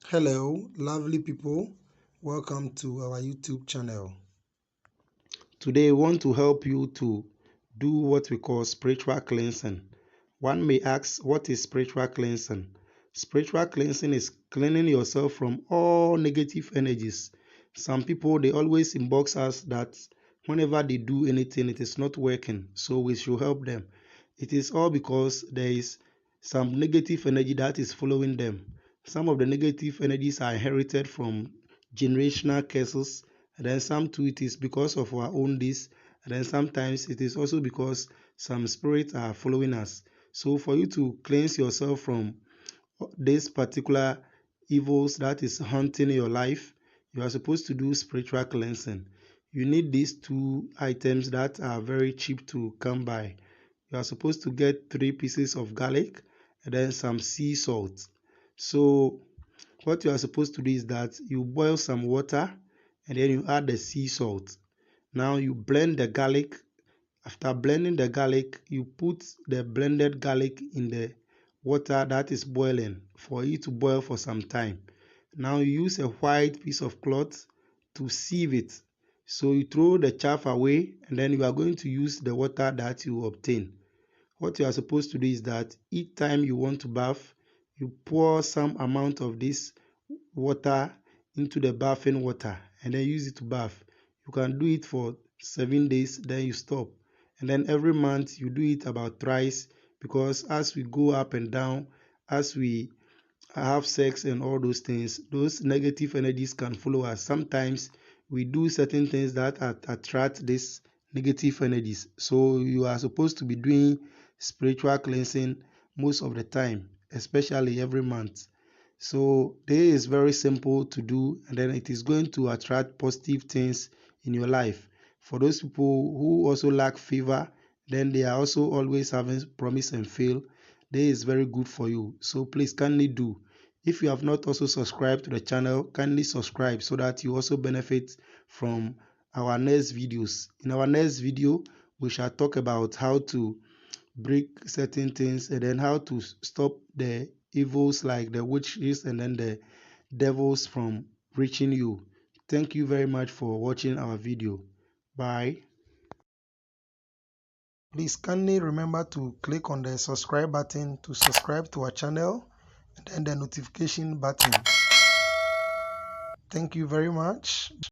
Hello, lovely people. Welcome to our YouTube channel. Today, I want to help you to do what we call spiritual cleansing. One may ask, what is spiritual cleansing? Spiritual cleansing is cleaning yourself from all negative energies. Some people, they always inbox us that whenever they do anything, it is not working. So we should help them. It is all because there is some negative energy that is following them. Some of the negative energies are inherited from generational curses, and then some too it is because of our own deeds, and then sometimes it is also because some spirits are following us. So for you to cleanse yourself from this particular evils that is haunting your life, you are supposed to do spiritual cleansing. You need these two items that are very cheap to come by. You are supposed to get 3 pieces of garlic and then some sea salt. So what you are supposed to do is that you boil some water and then you add the sea salt. Now you blend the garlic. After blending the garlic, you put the blended garlic in the water that is boiling for it to boil for some time. Now you use a white piece of cloth to sieve it. So you throw the chaff away and then you are going to use the water that you obtain. What you are supposed to do is that each time you want to bath, you pour some amount of this water into the bathing water and then use it to bath. You can do it for 7 days, then you stop. And then every month you do it about thrice, because as we go up and down, as we have sex and all those things, those negative energies can follow us. Sometimes we do certain things that attract these negative energies. So you are supposed to be doing spiritual cleansing most of the time, especially every month. So this is very simple to do, and then it is going to attract positive things in your life. For those people who also lack favor, then they are also always having promise and fail. This is very good for you. So please kindly do. If you have not also subscribed to the channel, kindly subscribe so that you also benefit from our next videos. In our next video, we shall talk about how to break certain things and then how to stop the evils like the witches and then the devils from reaching you. Thank you very much for watching our video. Bye. Please kindly remember to click on the subscribe button to subscribe to our channel and then the notification button. Thank you very much.